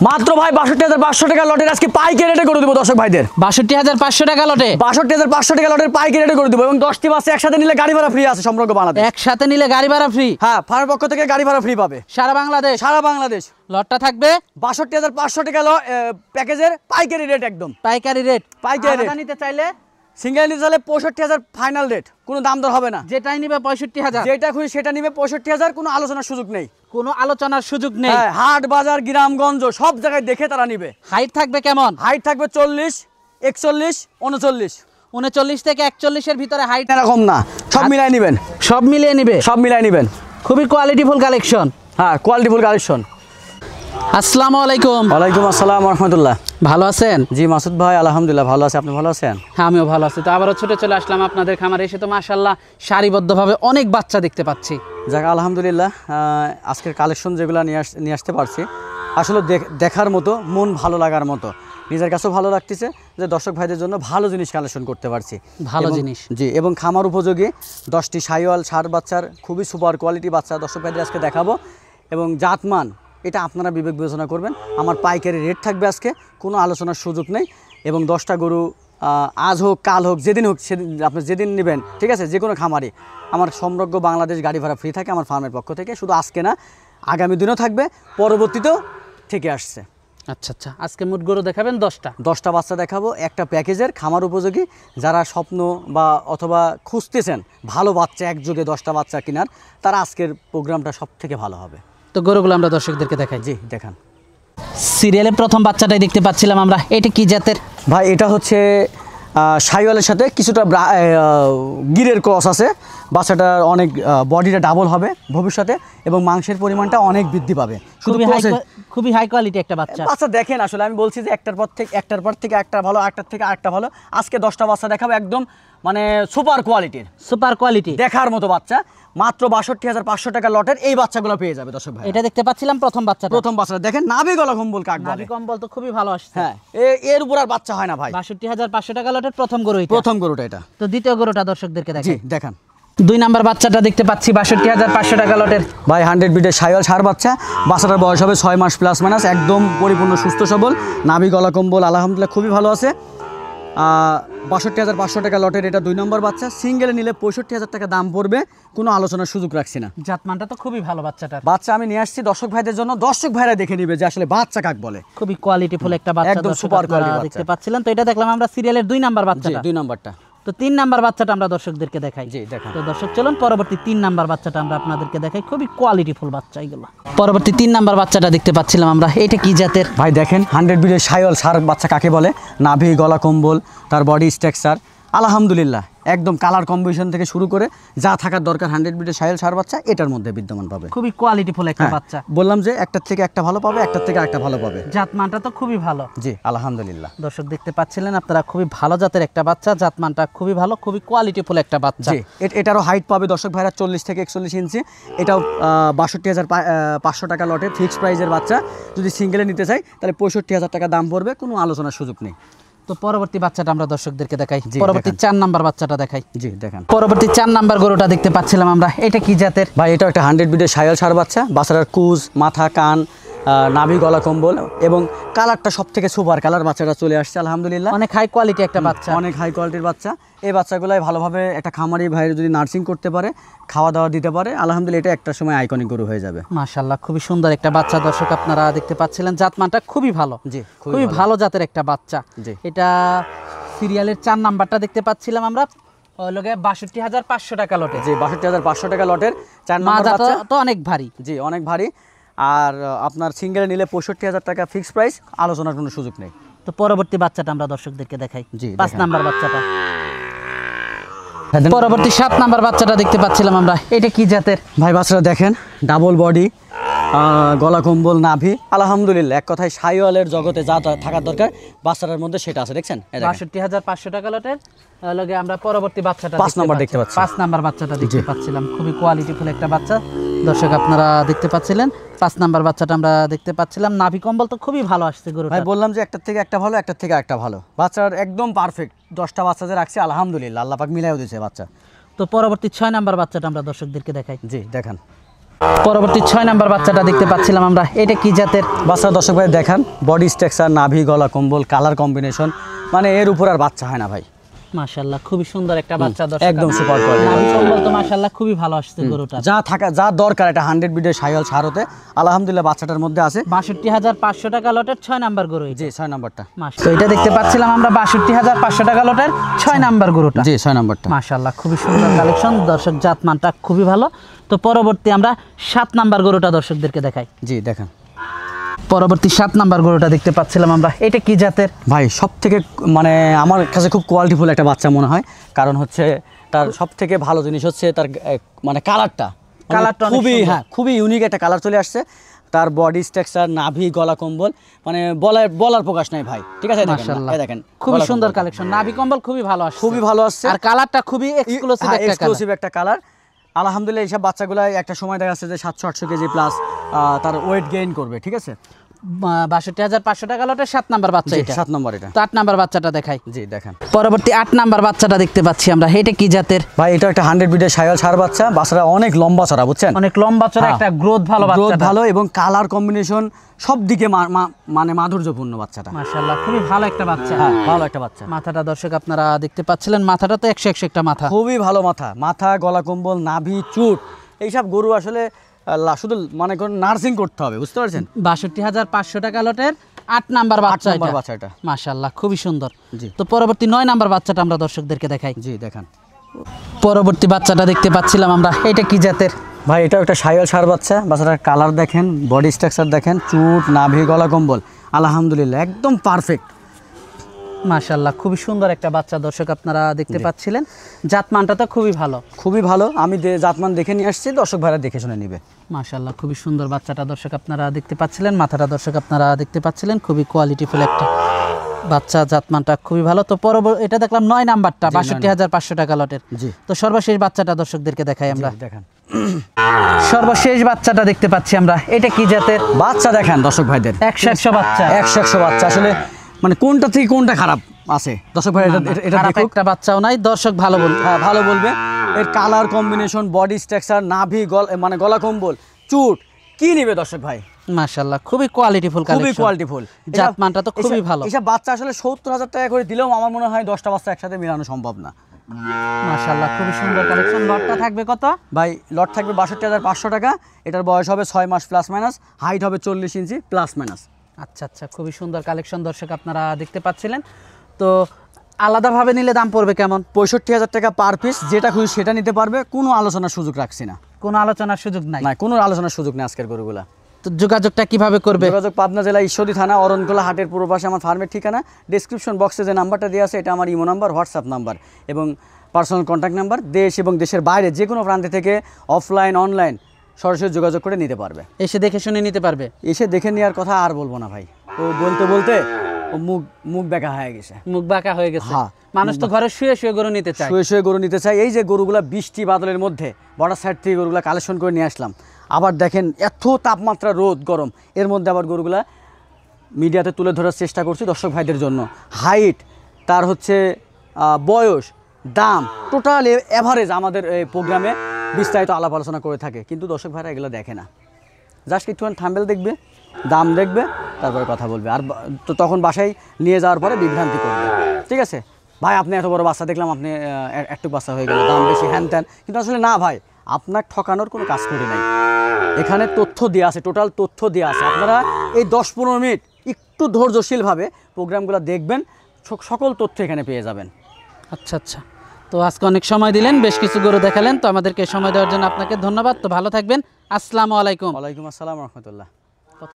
মাত্র ভাই ৬২,৫০০ টাকা লটের আজকে পাইকারি রেটে করে দেবো দর্শক ভাইদের। ৬২,৫০০ টাকা লটে, ৬২,৫০০ টাকা লটের পাইকারি রেটে করে দেবো এবং 10টি বাসে একসাথে নিলে গাড়ি ভাড়া ফ্রি আছে সমগ্র বাংলাদেশ। একসাথে নিলে গাড়ি ভাড়া ফ্রি? হ্যাঁ, ফার্মের পক্ষ থেকে গাড়ি ভাড়া ফ্রি পাবে সারা বাংলাদেশ। সারা বাংলাদেশ। লটটা থাকবে ৬২,৫০০ টাকা প্যাকেজের পাইকারি রেট, একদম পাইকারি রেট। পাইকারি রেট। নিতে চাইলে সিঙ্গেল নিতে চাইলে ৬৫,০০০ ফাইনাল রেট, কোনো দাম দর হবে না। যেটাই নিবে ৬৫,০০০, যেটা খুশি সেটা নিবে ৬৫,০০০, কোনো আলোচনার সুযোগ নেই। কোনো আলোচনার সুযোগ নেই। হ্যাঁ, হাট বাজার গ্রামগঞ্জ সব জায়গায় দেখে তারা নিবে। হাইট থাকবে কেমন? হাইট থাকবে ৪০, ৪১, ৩৯। ৩৯ থেকে ৪১ এর ভিতরে হাইট এরকম না, সব মিলাই নেবেন, সব মিলিয়ে নিবে, সব মিলাই নেবেন। খুবই কোয়ালিটিফুল কালেকশন। হ্যাঁ, কোয়ালিটিফুল কালেকশন। আসসালামু আলাইকুম। ওয়ালাইকুম আসসালাম রহমতুল্লাহ। ভালো আছেন? জি মাসুদ ভাই, আলহামদুলিল্লাহ ভালো আছে। আপনি ভালো আছেন? হ্যাঁ, আমিও ভালো আছি। তো আবারও ছুটে চলে আসলাম আপনাদের খামারে। এসে তো মাশাআল্লাহ সারিবদ্ধভাবে অনেক বাচ্চা দেখতে পাচ্ছি। যাক আলহামদুলিল্লাহ, আজকের কালেকশন যেগুলো নিয়ে আসতে পারছি আসলে দেখার মতো, মন ভালো লাগার মতো, নিজের কাছেও ভালো লাগতেছে যে দর্শক ভাইদের জন্য ভালো জিনিস কালেকশন করতে পারছি। ভালো জিনিস, জি, এবং খামার উপযোগী 10টি সাইওয়াল ষাঁড় বাচ্চার খুবই সুপার কোয়ালিটি বাচ্চা দর্শক ভাইদের আজকে দেখাবো। এবং জাতমান এটা আপনারা বিবেক বিবেচনা করবেন। আমার পাইকারি রেট থাকবে আজকে, কোনো আলোচনার সুযোগ নেই। এবং 10টা গরু আজ হোক কাল হোক যেদিন হোক সেদিন আপনি যেদিন নেবেন, ঠিক আছে, যে কোনো খামারে আমার সমগ্র বাংলাদেশ গাড়ি ভাড়া ফ্রি থাকে আমার ফার্মের পক্ষ থেকে। শুধু আজকে না, আগামী দিনও থাকবে, পরবর্তীতেও থেকে আসছে। আচ্ছা আচ্ছা, আজকে মোট গরু দেখাবেন 10টা বাচ্চা দেখাবো, একটা প্যাকেজের খামার উপযোগী। যারা স্বপ্ন বা অথবা খুঁজতেছেন ভালো বাচ্চা একযোগে 10টা বাচ্চা কেনার, তারা আজকের প্রোগ্রামটা সব থেকে ভালো হবে। তো গরুগুলো আমরা দর্শকদেরকে দেখাই। জি দেখান। সিরিয়ালে প্রথম বাচ্চাটাই দেখতে পাচ্ছিলাম আমরা, এটা কি জাতের ভাই? এটা হচ্ছে সাইওয়ালের সাথে কিছুটা গিরের ক্রস আছে। বাচ্চাটার অনেক বডিটা ডাবল হবে ভবিষ্যতে এবং মাংসের পরিমাণটা অনেক বৃদ্ধি পাবে। খুবই হাই কোয়ালিটি একটা বাচ্চা। বাচ্চা দেখেন, আসলে আমি বলছি যে একটার পর থেকে একটা ভালো, একটার থেকে আরেকটা ভালো। আজকে 10টা বাচ্চা দেখাবো, একদম মানে সুপার কোয়ালিটির, সুপার কোয়ালিটি দেখার মতো বাচ্চা। মাত্র ৬২,৫০০ টাকা লটের এই বাচ্চাগুলো পেয়ে যাবে দর্শক ভাই। এটা দেখতে পাচ্ছিলাম প্রথম বাচ্চাটা দেখেন, নাভি গলা কম্বল কাক বলে। নাভি কম্বল তো খুবই ভালো আসছে। হ্যাঁ, এর উপর আর বাচ্চা হয় না ভাই। ৬২,৫০০ টাকা লটের প্রথম গরু, প্রথম গরুটা এটা। তো দ্বিতীয় গরুটা দর্শকদেরকে দেখাই। দেখান। 2 নাম্বার বাচ্চাটা দেখতে পাচ্ছি ৬২,৫০০ টাকা লটের। ভাই 100 বিটের সাইওয়াল ষাঁড় বাচ্চা। বাচ্চাটার বয়স হবে 6 মাস প্লাস মাইনাস, একদম পরিপূর্ণ সুস্থ সবল, নাভি গলা কম্বল আলহামদুলিল্লাহ খুবই ভালো আছে। ৬২,৫০০ টাকা লটের এটা 2 নম্বর বাচ্চা। সিঙ্গেলে নিলে ৬৫,০০০ টাকা দাম পড়বে, কোনো আলোচনার সুযোগ রাখছি না। জাতমানটা তো খুবই ভালো বাচ্চাটার। বাচ্চা আমি নিয়ে আসছি দর্শক ভাইদের জন্য, দর্শক ভাইরা দেখে নিবে যে আসলে বাচ্চা কাক বলে। খুবই কোয়ালিটিফুল একটা বাচ্চা, একদম সুপার কোয়ালিটি দেখতে পাচ্ছিলেন। তো এটা দেখলাম আমরা সিরিয়ালের 2 নাম্বার বাচ্চাটা। 2 নম্বরটা। তো 3 নাম্বার বাচ্চাটা আমরা দর্শকদেরকে দেখাই। জি দেখান। তো দর্শক চলুন পরবর্তী 3 নাম্বার বাচ্চাটা আমরা আপনাদেরকে দেখাই। খুবই কোয়ালিটিফুল বাচ্চা এগুলো। পরবর্তী 3 নাম্বার বাচ্চাটা দেখতে পাচ্ছিলাম আমরা, এটা কি জাতের? ভাই দেখেন, 100 বিটের সাইওয়াল ষাঁড় বাচ্চা কাকে বলে। নাভি গলা কম্বল, তার বডি স্ট্রাকচার আলহামদুলিল্লাহ একদম কালার কম্বিনেশন থেকে শুরু করে যা থাকার দরকার 100 বিটের সাইওয়াল ষাঁড় বাচ্চা এটার মধ্যে বিদ্যমান পাবে। খুবই কোয়ালিটিফুল একটা বাচ্চা। বললাম যে একটার থেকে একটা ভালো পাবে, একটার থেকে একটা ভালো পাবে। জাতমানটা তো খুবই ভালো। জি আলহামদুলিল্লাহ। দর্শক দেখতে পাচ্ছিলেন আপনারা, খুবই ভালো জাতের একটা বাচ্চা, জাতমানটা খুবই ভালো, খুবই কোয়ালিটিফুল একটা বাচ্চা। জি, এটারও হাইট পাবে দর্শক ভাইরা 40 থেকে 41 ইঞ্চি। এটাও ৬২,৫০০ টাকা লটে ফিক্সড প্রাইজের বাচ্চা। যদি সিঙ্গেলে নিতে চাই তাহলে ৬৫,০০০ টাকা দাম পড়বে, কোনো আলোচনার সুযোগ নেই। তো পরবর্তী বাচ্চাটা আমরা দর্শকদেরকে দেখাই। পরবর্তী 4 নাম্বার বাচ্চাটা দেখাই। জি দেখান। পরবর্তী 4 নাম্বার গরুটা দেখতে পাচ্ছিলাম আমরা, এটা কি জাতের? ভাই এটা একটা 100 বিটের সাইওয়াল ষাঁড় বাচ্চা। বাচ্চাটার কুজ, মাথা, কান, নাভি গলা কম্বল এবং কালারটা সব থেকে সুপার কালার। বাচ্চাটা চলে আসছে আলহামদুলিল্লাহ, অনেক হাই কোয়ালিটি একটা বাচ্চা, অনেক হাই কোয়ালিটির বাচ্চা। এই বাচ্চাগুলাই ভালোভাবে একটা খামারি ভাইয়ের যদি নার্সিং করতে পারে, খাওয়া দাওয়া দিতে পারে, আলহামদুলিল্লাহ এটা একটা সময় আইকনিক গরু হয়ে যাবে। মাশাআল্লাহ খুবই সুন্দর একটা বাচ্চা। দর্শক আপনারা দেখতে পাচ্ছিলেন, জাতমানটা খুবই ভালো। জি খুবই ভালো জাতের একটা বাচ্চা। জি, এটা সিরিয়ালের 4 নাম্বারটা দেখতে পাচ্ছিলাম আমরা, লগে ৬২,৫০০ টাকা লটে। জি ৬২,৫০০ টাকা লটের 4 নাম্বার বাচ্চা। তো অনেক ভারী। জি অনেক ভারী। আর আপনার সিঙ্গেলে নিলে ৬৫,০০০ টাকা ফিক্সড প্রাইস, আলোচনার কোনো সুযোগ নেই। তো পরবর্তী বাচ্চাটা আমরা দর্শকদেরকে দেখাই। জি 5 নাম্বার বাচ্চাটা। পরবর্তী 7 নাম্বার বাচ্চাটা দেখতে পাচ্ছিলাম আমরা, এটা কি জাতের? ভাই বাচ্চাটা দেখেন, ডাবল বডি, গলা কম্বল, নাভি আলহামদুলিল্লাহ এক কথায় সাইওয়ালের জগতে যা থাকার দরকার বাচ্চাটার মধ্যে সেটা আছে। দেখছেন ৬২,৫০০ টাকা লটের লগে আমরা পরবর্তী বাচ্চাটা 5 নাম্বার দেখতে পাচ্ছি। 5 নাম্বার বাচ্চাটা দেখতে পাচ্ছিলাম, খুবই কোয়ালিটিফুল একটা বাচ্চা। দর্শক আপনারা দেখতে পাচ্ছিলেন 5 নাম্বার বাচ্চাটা আমরা দেখতে পাচ্ছিলাম। নাভি কম্বল তো খুবই ভালো আসছে গরুটা। ভাই বললাম যে একটার থেকে একটা ভালো, একটার থেকে একটা ভালো। বাচ্চার একদম পারফেক্ট। 10টা বাচ্চা যে রাখছে আলহামদুলিল্লাহ, আল্লাহ পাক মিলাইও দিয়েছে বাচ্চা। তো পরবর্তী 6 নাম্বার বাচ্চাটা আমরা দর্শকদেরকে দেখাই। জি দেখান। পরবর্তী 6 নাম্বার বাচ্চাটা দেখতে পাচ্ছিলাম আমরা, এটা কি জাতের? বাচ্চা দর্শক ভাই দেখান, বডি স্ট্রাকচার, নাভি, গলা, কম্বল, কালার কম্বিনেশন, মানে এর উপর আর বাচ্চা হয় না ভাই। মাশাআল্লাহ খুবই সুন্দর একটা বাচ্চা দর্শক, একদম সুপার কোয়ালিটি। নাভি কম্বল তো মাশাআল্লাহ খুবই ভালো আসছে গরুটা। যা দরকার এটা 100 বিডের সাইওয়াল সার হতে আলহামদুলিল্লাহ বাচ্চাটার মধ্যে আছে। ৬২,৫০০ টাকা লটের 6 নাম্বার গরু। জি 6 নাম্বারটা। তো এটা দেখতে পাচ্ছিলাম আমরা ৬২,৫০০ টাকা লটের 6 নাম্বার গরুটা। জি 6 নাম্বারটা। মাশাআল্লাহ খুবই সুন্দর কালেকশন দর্শক, জাতমানটা খুবই ভালো। তো পরবর্তী আমরা 7 নাম্বার গরুটা দর্শকদেরকে দেখাই। জি দেখেন, পরবর্তী 7 নাম্বার গরুটা দেখতে পাচ্ছিলাম আমরা, এটা কি জাতের? ভাই সব থেকে মানে আমার কাছে খুব কোয়ালিটিফুল একটা বাচ্চা মনে হয়, কারণ হচ্ছে তার সব থেকে ভালো জিনিস হচ্ছে তার মানে কালারটা খুবই, হ্যাঁ খুবই ইউনিক একটা কালার চলে আসছে। তার বডি স্ট্রাকচার, নাভি, গলা, কম্বল, মানে বলার প্রকাশ নাই ভাই, ঠিক আছে? মাশাআল্লাহ দেখেন খুবই সুন্দর কালেকশন, নাভি কম্বল খুবই ভালো আসছে, খুবই ভালো আসছে। আর কালারটা খুবই এক্সক্লুসিভ একটা কালার। আলহামদুলিল্লাহ এইসব বাচ্চাগুলো একটা সময় দেখা যাচ্ছে যে 700-800 কেজি প্লাস তার ওয়েট গেইন করবে, ঠিক আছে? ৬২,৫০০ টাকা লটের 7 নাম্বার বাচ্চা, এটা 7 নম্বর। এটা তো 8 নাম্বার বাচ্চাটা দেখাই। জি দেখেন, পরবর্তী 8 নাম্বার বাচ্চাটা দেখতে পাচ্ছি আমরা, এটা কি জাতের? ভাই এটা একটা 100 বিডের সাইওয়াল সার বাচ্চা। বাচ্চাটা অনেক লম্বা চড়া, বুঝছেন? অনেক লম্বা চড়া, একটা গ্রোথ ভালো বাচ্চা, গ্রোথ ভালো এবং কালার কম্বিনেশন সব দিকে মানে মাধুর্যপূর্ণ বাচ্চাটা। মাশাআল্লাহ খুবই ভালো একটা বাচ্চা। হ্যাঁ ভালো একটা বাচ্চা। মাথাটা দর্শক আপনারা দেখতে পাচ্ছিলেন, মাথাটা তো 100 একটা মাথা, খুবই ভালো মাথা, গলা, কম্বল, নাভি, চুট, এইসব গরু আসলে শুধু মানে নার্সিং করতে হবে, বুঝতে পারছেন? ৬২,৫০০ টাকা লটের 8 নাম্বার বাচ্চা, বাচ্চাটা মাশাআল্লাহ খুবই সুন্দর। জি। তো পরবর্তী 9 নাম্বার বাচ্চাটা আমরা দর্শকদেরকে দেখাই। জি দেখেন, পরবর্তী বাচ্চাটা দেখতে পাচ্ছিলাম আমরা, এটা কি জাতের? ভাই এটা একটা সাইওয়াল সার বাচ্চা। বাচ্চাটার কালার দেখেন, বডি স্ট্রাকচার দেখেন, চুট, নাভি, গলা, কম্বল আলহামদুলিল্লাহ একদম পারফেক্ট। মাশাআল্লাহ খুবই সুন্দর একটা বাচ্চা দর্শক আপনারা দেখতে পাচ্ছিলেন, জাতমানটা তো খুবই ভালো। আমি জাতমান দেখে নিয়ে আসছি, দর্শক ভাইরা দেখে শুনে নিবে। মাশাআল্লাহ খুবই সুন্দর বাচ্চাটা দর্শক আপনারা দেখতে পাচ্ছিলেন, মাথাটা দর্শক আপনারা দেখতে পাচ্ছিলেন, খুবই কোয়ালিটিফুল একটা বাচ্চা, জাতমানটা খুবই ভালো। তো এটা দেখলাম 9 নাম্বারটা ৬২,৫০০ টাকা লটের। জি। তো সর্বশেষ বাচ্চাটা দর্শকদেরকে দেখাই আমরা। দেখেন, সর্বশেষ বাচ্চাটা দেখতে পাচ্ছি আমরা, এটা কি জাতের? বাচ্চা দেখেন দর্শক ভাইদের, 100 বাচ্চা, 100 বাচ্চা। আসলে মানে কোনটা থেকে কোনটা খারাপ আছে দর্শক ভাই এটা খারাপ দেখুক। একটা বাচ্চাও নাই, দর্শক ভালো বলবে। হ্যাঁ ভালো বলবে। এর কালার কম্বিনেশন, বডি স্ট্রাকচার, নাভি, মানে গলা, কম্বল, চুট, কি নিবে দর্শক ভাই? মাশাআল্লাহ খুবই কোয়ালিটিফুল কালেকশন, খুবই কোয়ালিটিফুল। জাতমানটা তো খুবই ভালো। এইসব বাচ্চা আসলে 70,000 টাকা করে দিলেও আমার মনে হয় 10টা বাচ্চা একসাথে মেলানো সম্ভব না। মাশাআল্লাহ খুবই সুন্দর কালেকশন। লটটা থাকবে কত ভাই? লট থাকবে ৬২,৫০০ টাকা। এটার বয়স হবে 6 মাস প্লাস মাইনাস, হাইট হবে 40 ইঞ্চি প্লাস মাইনাস। আচ্ছা খুবই সুন্দর কালেকশন দর্শক আপনারা দেখতে পাচ্ছিলেন। তো আলাদাভাবে নিলে দাম পড়বে কেমন? 65,000 টাকা পার পিস, যেটা খুশি সেটা নিতে পারবে, কোনো আলোচনার সুযোগ রাখছি না। কোনো আলোচনার সুযোগ নাই? না, কোনো আলোচনার সুযোগ নেই আজকের গরুগুলা। তো যোগাযোগটা কিভাবে করবে? যোগাযোগ পাবনা জেলা ঈশ্বরদী থানা, অরণখোলা হাটের পূর্ব পাশে আমার ফার্মের ঠিকানা। ডেসক্রিপশন বক্সে যে নাম্বারটা দেওয়া আছে এটা আমার ইমো নাম্বার, হোয়াটসঅ্যাপ নাম্বার এবং পার্সোনাল কন্ট্যাক্ট নাম্বার। দেশ এবং দেশের বাইরে যে কোনো প্রান্ত থেকে অফলাইন অনলাইন সরাসরি যোগাযোগ করে নিতে পারবে। এসে দেখে শুনে নিতে পারবে? এসে দেখে নেওয়ার কথা আর বলবো না ভাই, ও বলতে ও মুখ বেঁকা হয়ে গেছে, মুখ বাঁকা হয়ে গেছে। হ্যাঁ, মানুষ তো ঘরে শুয়ে গরু নিতে চায়, শুয়ে গরু নিতে চায়। এই যে গরুগুলা বৃষ্টি বাদলের মধ্যে বর্ডার সাইড থেকে গরুগুলা কালেকশন করে নিয়ে আসলাম, আবার দেখেন এত তাপমাত্রা, রোদ গরম, এর মধ্যে আবার গরুগুলা মিডিয়াতে তুলে ধরার চেষ্টা করছি দর্শক ভাইদের জন্য। হাইট, তার হচ্ছে বয়স, দাম, টোটাল অ্যাভারেজ আমাদের এই প্রোগ্রামে বিস্তারিত আলাপ আলোচনা করে থাকে, কিন্তু দর্শক ভাইরা এগুলো দেখে না। জাস্ট একটুখানি থাম্বেল দেখবে, দাম দেখবে, তারপরে কথা বলবে, আর তো তখন বাসায় নিয়ে যাওয়ার পরে বিভ্রান্তি করবে। ঠিক আছে ভাই, আপনি এত বড় বাচ্চা দেখলাম, আপনি একটু বাচ্চা হয়ে গেল, দাম বেশি, হ্যান ত্যান, কিন্তু আসলে না ভাই, আপনার ঠকানোর কোনো কাজ করে নাই। এখানে তথ্য দেওয়া আছে, টোটাল তথ্য দেওয়া আছে। আপনারা এই 10-15 মিনিট একটু ধৈর্যশীলভাবে প্রোগ্রামগুলো দেখবেন, সকল তথ্য এখানে পেয়ে যাবেন। আচ্ছা তো আজকে অনেক সময় দিলেন, বেশ কিছু গরু দেখালেন, তো আমাদেরকে সময় দেওয়ার জন্য আপনাকে ধন্যবাদ। তো ভালো থাকবেন, আসসালামু আলাইকুম। ওয়ালাইকুম আসসালাম রহমতুল্লাহ।